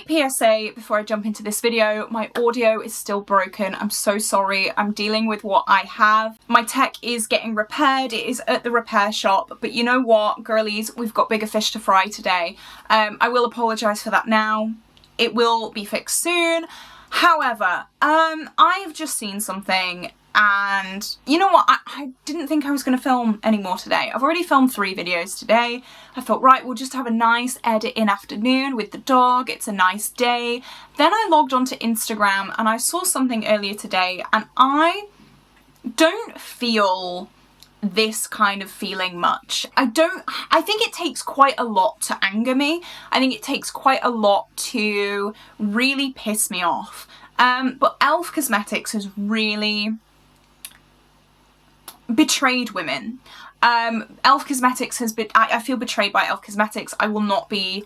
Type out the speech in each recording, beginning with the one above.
PSA before I jump into this video, my audio is still broken. I'm so sorry. I'm dealing with what I have. My tech is getting repaired. It is at the repair shop, but you know what, girlies, we've got bigger fish to fry today. I will apologise for that now. It will be fixed soon. However, I have just seen something and you know what, I didn't think I was going to film any more today. I've already filmed 3 videos today. I thought, right, we'll just have a nice edit-in afternoon with the dog. It's a nice day. Then I logged onto Instagram and I saw something earlier today and I don't feel this kind of feeling much. I think it takes quite a lot to anger me. I think it takes quite a lot to really piss me off. But E.L.F. Cosmetics has really betrayed women. E.L.F. Cosmetics has been, I feel betrayed by E.L.F. Cosmetics. I will not be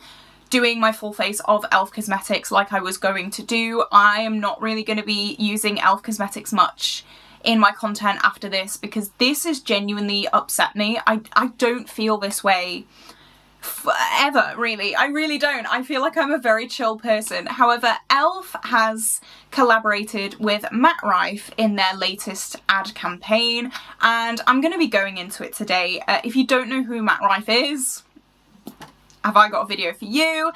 doing my full face of E.L.F. Cosmetics like I was going to do. I am not really going to be using E.L.F. Cosmetics much in my content after this because this has genuinely upset me. I don't feel this way ever, really. I really don't. I feel like I'm a very chill person. However, E.L.F. has collaborated with Rife in their latest ad campaign and I'm going to be going into it today. If you don't know who Rife is, have I got a video for you?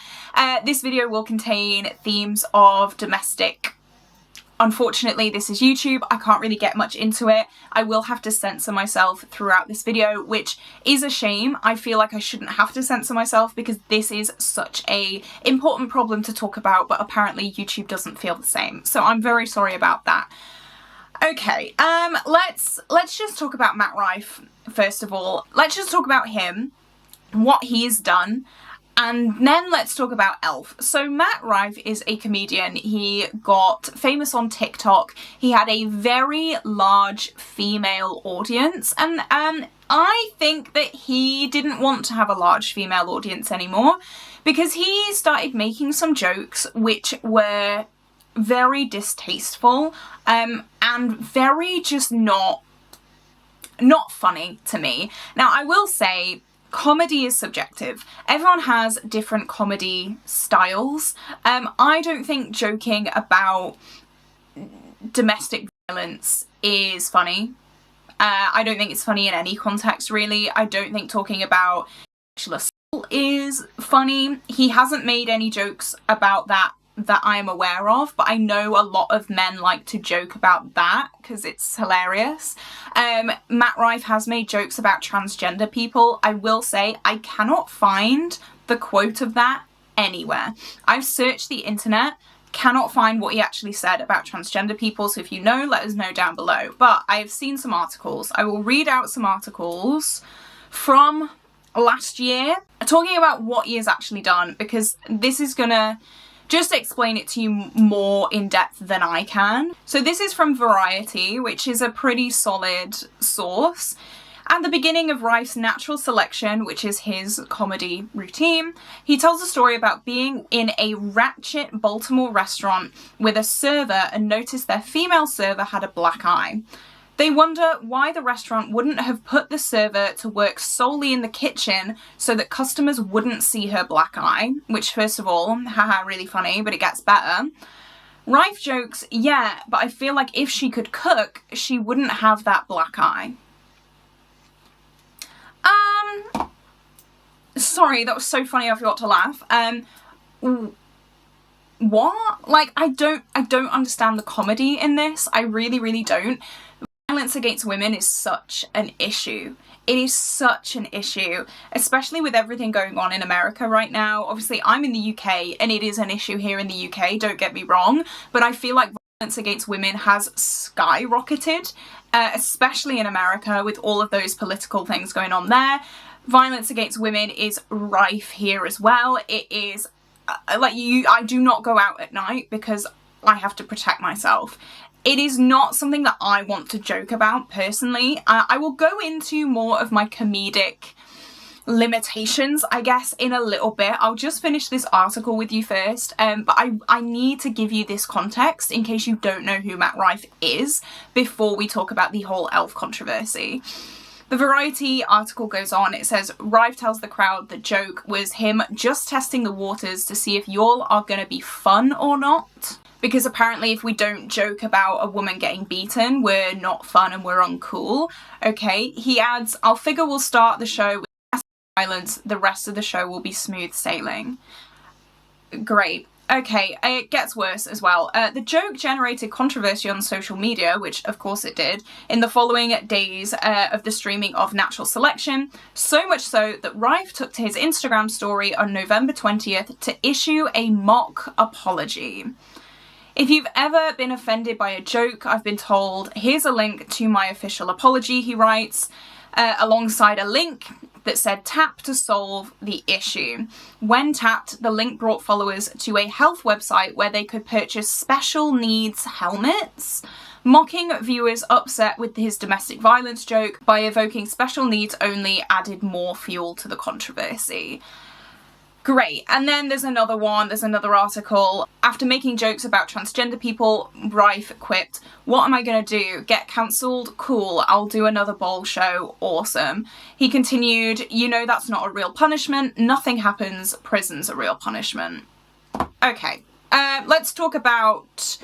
This video will contain themes of domestic. Unfortunately, this is YouTube. I can't really get much into it. I will have to censor myself throughout this video, which is a shame. I feel like I shouldn't have to censor myself because this is such a important problem to talk about, but apparently YouTube doesn't feel the same. So I'm very sorry about that. Okay, let's just talk about Rife first of all. Let's just talk about him, what he's done. And then let's talk about E.L.F. So Rife is a comedian. He got famous on TikTok. He had a very large female audience and I think that he didn't want to have a large female audience anymore because he started making some jokes which were very distasteful and very just not funny to me. Now I will say, comedy is subjective. Everyone has different comedy styles. I don't think joking about domestic violence is funny. I don't think it's funny in any context, really. I don't think talking about sexual assault is funny. He hasn't made any jokes about that I am aware of, but I know a lot of men like to joke about that because it's hilarious. Rife has made jokes about transgender people. I will say I cannot find the quote of that anywhere. I've searched the internet, cannot find what he actually said about transgender people, so if you know, let us know down below. But I have seen some articles. I will read out some articles from last year talking about what he has actually done because this is gonna just explain it to you more in depth than I can. So this is from Variety, which is a pretty solid source. At the beginning of Rife's Natural Selection, which is his comedy routine, he tells a story about being in a ratchet Baltimore restaurant with a server and noticed their female server had a black eye. They wonder why the restaurant wouldn't have put the server to work solely in the kitchen so that customers wouldn't see her black eye, which first of all, haha, really funny, but it gets better. Rife jokes, yeah, but I feel like if she could cook, she wouldn't have that black eye. Sorry, that was so funny I forgot to laugh. What? Like, I don't understand the comedy in this. I really, really don't. Violence against women is such an issue. It is such an issue, especially with everything going on in America right now. Obviously, I'm in the UK and it is an issue here in the UK, don't get me wrong, but I feel like violence against women has skyrocketed, especially in America with all of those political things going on there. Violence against women is rife here as well. It is, I do not go out at night because I have to protect myself. It is not something that I want to joke about personally. I will go into more of my comedic limitations, I guess, in a little bit. I'll just finish this article with you first, but I need to give you this context in case you don't know who Rife is before we talk about the whole E.L.F. controversy. The Variety article goes on, it says, Rife tells the crowd the joke was him just testing the waters to see if y'all are gonna be fun or not. Because apparently if we don't joke about a woman getting beaten, we're not fun and we're uncool. Okay, he adds, I'll figure we'll start the show with violence, the rest of the show will be smooth sailing. Great. Okay, it gets worse as well. The joke generated controversy on social media, which of course it did, in the following days of the streaming of Natural Selection, so much so that Rife took to his Instagram story on November 20th to issue a mock apology. If you've ever been offended by a joke, I've been told, here's a link to my official apology, he writes, alongside a link that said tap to solve the issue. When tapped, the link brought followers to a health website where they could purchase special needs helmets. Mocking viewers upset with his domestic violence joke by evoking special needs only added more fuel to the controversy. Great. And then there's another one, there's another article. After making jokes about transgender people, Rife quipped, what am I gonna do? Get cancelled? Cool, I'll do another bowl show. Awesome. He continued, you know that's not a real punishment. Nothing happens. Prison's a real punishment. Okay, let's talk about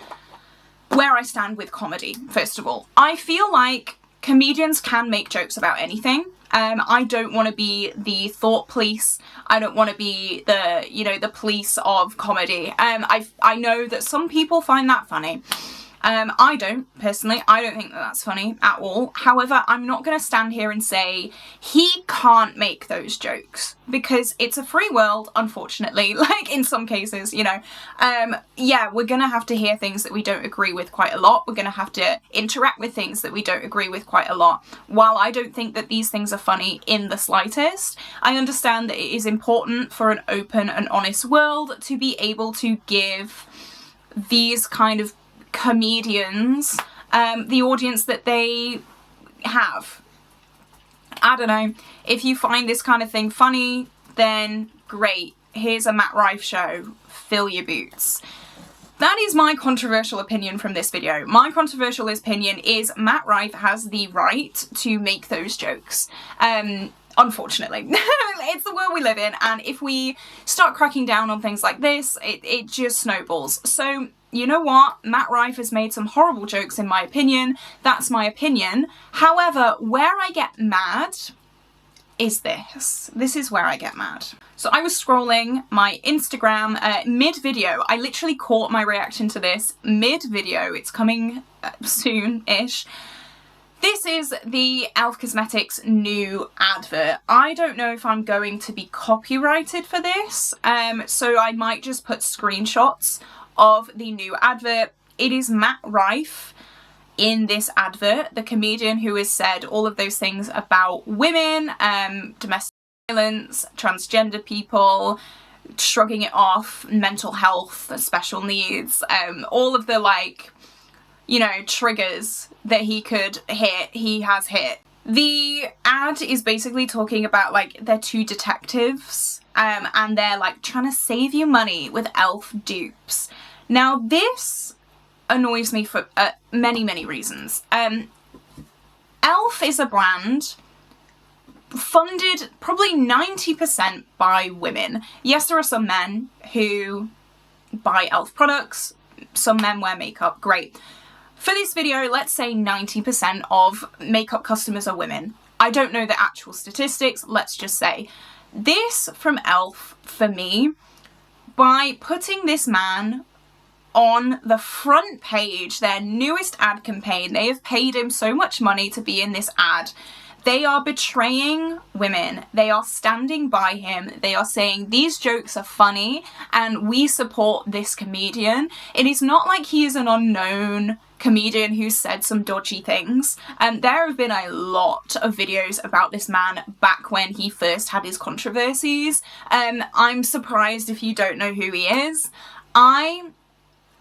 where I stand with comedy, first of all. I feel like comedians can make jokes about anything. I don't want to be the thought police. I don't want to be the, you know, the police of comedy. I know that some people find that funny. I don't, personally. I don't think that that's funny at all. However, I'm not going to stand here and say he can't make those jokes because it's a free world, unfortunately. Like, in some cases, you know. Yeah, we're going to have to hear things that we don't agree with quite a lot. We're going to have to interact with things that we don't agree with quite a lot. While I don't think that these things are funny in the slightest, I understand that it is important for an open and honest world to be able to give these kind of comedians the audience that they have. I don't know, if you find this kind of thing funny, then great, here's a Matt Rife show, fill your boots. That is my controversial opinion from this video. My controversial opinion is Matt Rife has the right to make those jokes. Unfortunately. It's the world we live in, and if we start cracking down on things like this, it just snowballs. So, you know what? Matt Rife has made some horrible jokes in my opinion. That's my opinion. However, where I get mad is this. This is where I get mad. So I was scrolling my Instagram mid-video. I literally caught my reaction to this mid-video. It's coming soon-ish. This is the E.L.F. Cosmetics new advert. I don't know if I'm going to be copyrighted for this, so I might just put screenshots of the new advert. It is Matt Rife in this advert, the comedian who has said all of those things about women, domestic violence, transgender people, shrugging it off, mental health, special needs, all of the, like, you know, triggers that he could hit, he has hit. The ad is basically talking about, like, they're two detectives, and they're, like, trying to save you money with E.L.F. dupes. Now, this annoys me for many, many reasons. E.L.F. is a brand funded probably 90% by women. Yes, there are some men who buy E.L.F. products, some men wear makeup, great. For this video, let's say 90% of makeup customers are women. I don't know the actual statistics, let's just say. This from E.L.F. for me, by putting this man on the front page, their newest ad campaign, they have paid him so much money to be in this ad. They are betraying women. They are standing by him. They are saying these jokes are funny and we support this comedian. It is not like he is an unknown comedian who said some dodgy things. There have been a lot of videos about this man back when he first had his controversies. I'm surprised if you don't know who he is. I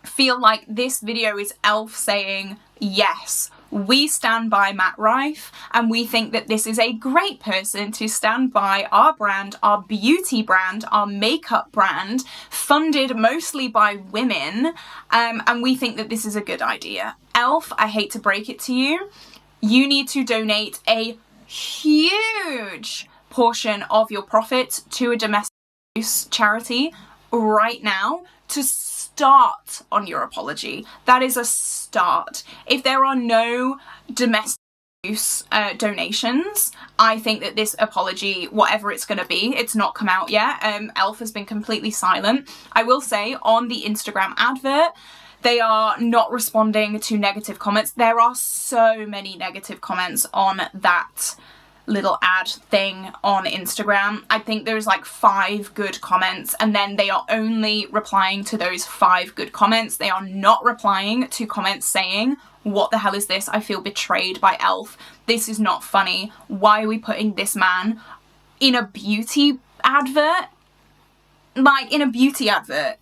feel like this video is E.L.F. saying, yes, we stand by Matt Rife and we think that this is a great person to stand by our brand, our beauty brand, our makeup brand, funded mostly by women, and we think that this is a good idea. E.L.F., I hate to break it to you, you need to donate a huge portion of your profit to a domestic abuse charity right now to start on your apology. That is a start. If there are no domestic abuse donations, I think that this apology, whatever it's going to be, it's not come out yet. E.L.F has been completely silent. I will say on the Instagram advert, they are not responding to negative comments. There are so many negative comments on that little ad thing on Instagram. I think there's like 5 good comments, and then they are only replying to those 5 good comments. They are not replying to comments saying, what the hell is this? I feel betrayed by E.L.F. This is not funny. Why are we putting this man in a beauty advert? Like, in a beauty advert.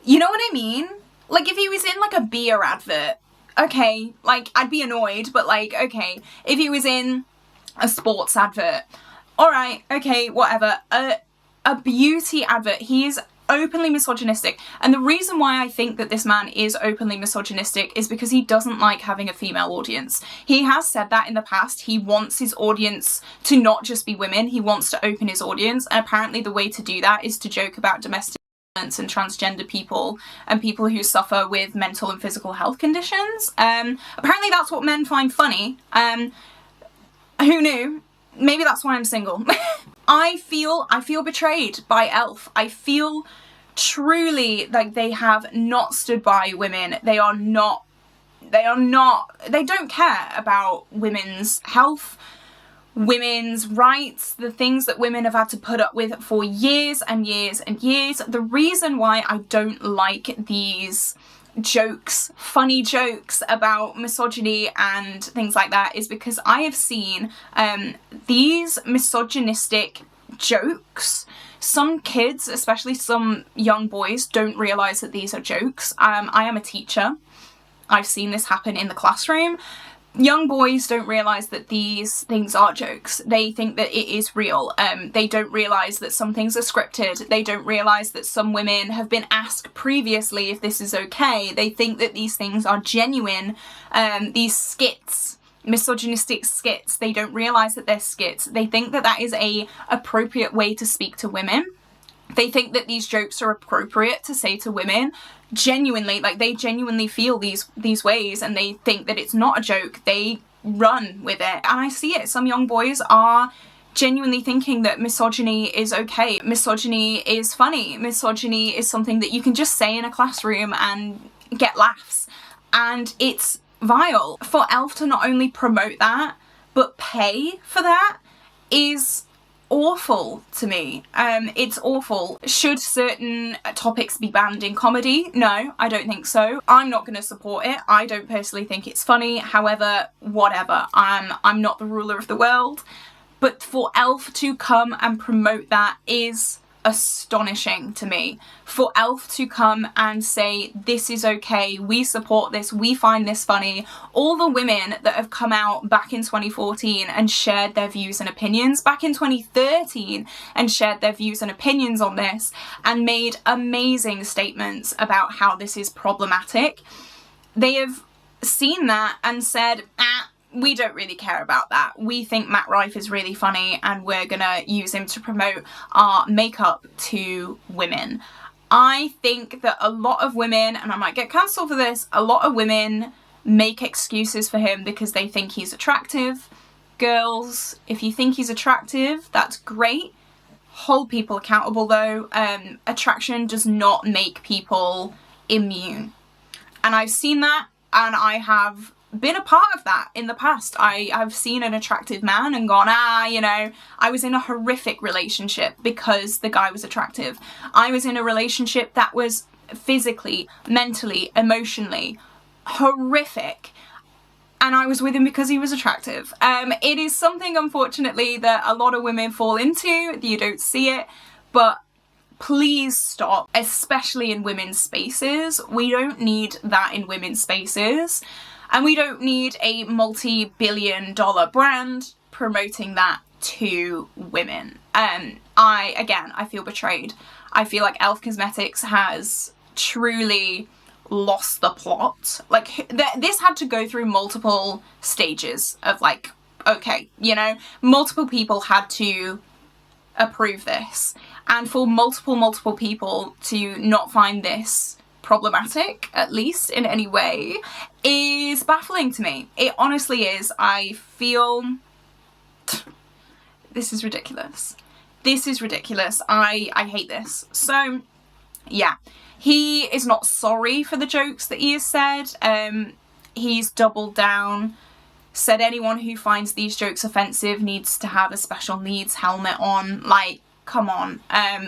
You know what I mean? Like, if he was in like a beer advert, okay, like, I'd be annoyed, but like, okay. If he was in a sports advert, alright, okay, whatever. A beauty advert, he is openly misogynistic. And the reason why I think that this man is openly misogynistic is because he doesn't like having a female audience. He has said that in the past. He wants his audience to not just be women, he wants to open his audience, and apparently the way to do that is to joke about domestic violence and transgender people and people who suffer with mental and physical health conditions. Apparently that's what men find funny. Who knew? Maybe that's why I'm single. I feel betrayed by E.L.F. I feel truly like they have not stood by women. They don't care about women's health, women's rights, the things that women have had to put up with for years and years and years. The reason why I don't like these jokes, funny jokes about misogyny and things like that is because I have seen these misogynistic jokes. Some kids, especially some young boys, don't realise that these are jokes. I am a teacher. I've seen this happen in the classroom. Young boys don't realise that these things are jokes. They think that it is real. They don't realise that some things are scripted. They don't realise that some women have been asked previously if this is okay. They think that these things are genuine. These skits, misogynistic skits, they don't realise that they're skits. They think that that is a appropriate way to speak to women. They think that these jokes are appropriate to say to women. Genuinely, like, they genuinely feel these ways, and they think that it's not a joke. They run with it, and I see it. Some young boys are genuinely thinking that misogyny is okay. Misogyny is funny. Misogyny is something that you can just say in a classroom and get laughs, and it's vile. For E.L.F to not only promote that but pay for that is awful to me. It's awful. Should certain topics be banned in comedy? No, I don't think so. I'm not going to support it. I don't personally think it's funny. However, whatever. I'm not the ruler of the world. But for E.L.F to come and promote that is astonishing to me. For E.L.F to come and say, this is okay, we support this, we find this funny. All the women that have come out back in 2014 and shared their views and opinions, back in 2013 and shared their views and opinions on this and made amazing statements about how this is problematic, they have seen that and said, we don't really care about that. We think Matt Rife is really funny and we're gonna use him to promote our makeup to women. I think that a lot of women, and I might get cancelled for this, a lot of women make excuses for him because they think he's attractive. Girls, if you think he's attractive, that's great. Hold people accountable though. Attraction does not make people immune. And I've seen that, and I have been a part of that in the past. I've seen an attractive man and gone, you know, I was in a horrific relationship because the guy was attractive. I was in a relationship that was physically, mentally, emotionally horrific, and I was with him because he was attractive. It is something, unfortunately, that a lot of women fall into. You don't see it, but please stop, especially in women's spaces. We don't need that in women's spaces. And we don't need a multi-billion-dollar brand promoting that to women. I feel betrayed. I feel like E.L.F Cosmetics has truly lost the plot. Like, this had to go through multiple stages of, like, okay, you know, multiple people had to approve this, and for multiple people to not find this problematic, at least in any way, is baffling to me. It honestly is. I feel this is ridiculous. This is ridiculous. I hate this. So yeah, he is not sorry for the jokes that he has said. He's doubled down, said anyone who finds these jokes offensive needs to have a special needs helmet on. Like, come on.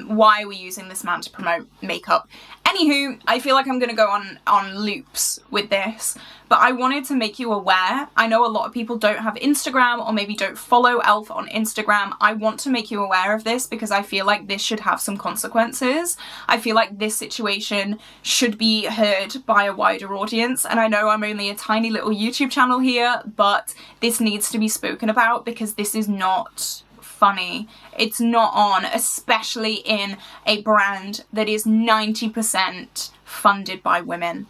Why are we using this man to promote makeup? Anywho, I feel like I'm going to go on loops with this, but I wanted to make you aware. I know a lot of people don't have Instagram or maybe don't follow E.L.F. on Instagram. I want to make you aware of this because I feel like this should have some consequences. I feel like this situation should be heard by a wider audience, and I know I'm only a tiny little YouTube channel here, but this needs to be spoken about because this is not funny. It's not on, especially in a brand that is 90% funded by women.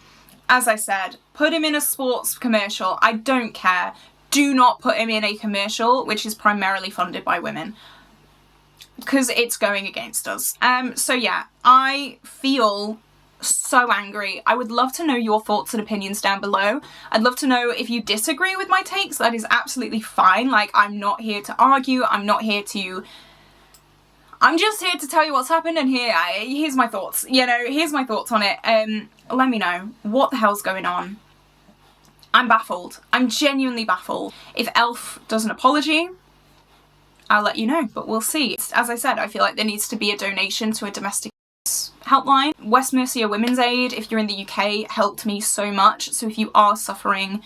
As I said, put him in a sports commercial. I don't care. Do not put him in a commercial which is primarily funded by women, because it's going against us. So yeah, I feel so angry. I would love to know your thoughts and opinions down below. I'd love to know if you disagree with my takes. That is absolutely fine. Like, I'm not here to argue. I'm just here to tell you what's happened, and here's my thoughts. You know, here's my thoughts on it. Let me know what the hell's going on. I'm baffled. I'm genuinely baffled. If E.L.F. does an apology, I'll let you know, but we'll see. As I said, I feel like there needs to be a donation to a domestic helpline. West Mercia Women's Aid, if you're in the UK, helped me so much. So if you are suffering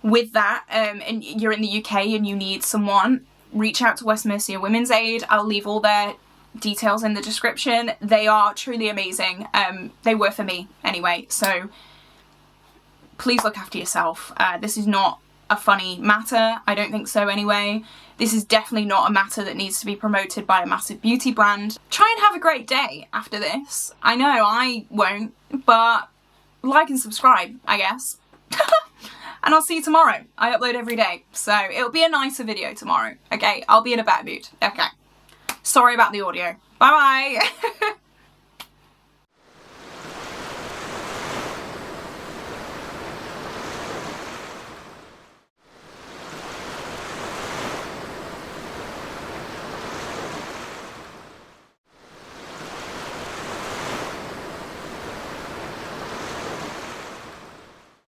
with that and you're in the UK and you need someone, reach out to West Mercia Women's Aid. I'll leave all their details in the description. They are truly amazing. They were for me anyway, so please look after yourself. This is not a funny matter. I don't think so anyway. This is definitely not a matter that needs to be promoted by a massive beauty brand. Try and have a great day after this. I know I won't, but like and subscribe, I guess. And I'll see you tomorrow. I upload every day, so it'll be a nicer video tomorrow, okay? I'll be in a better mood, okay? Sorry about the audio. Bye bye.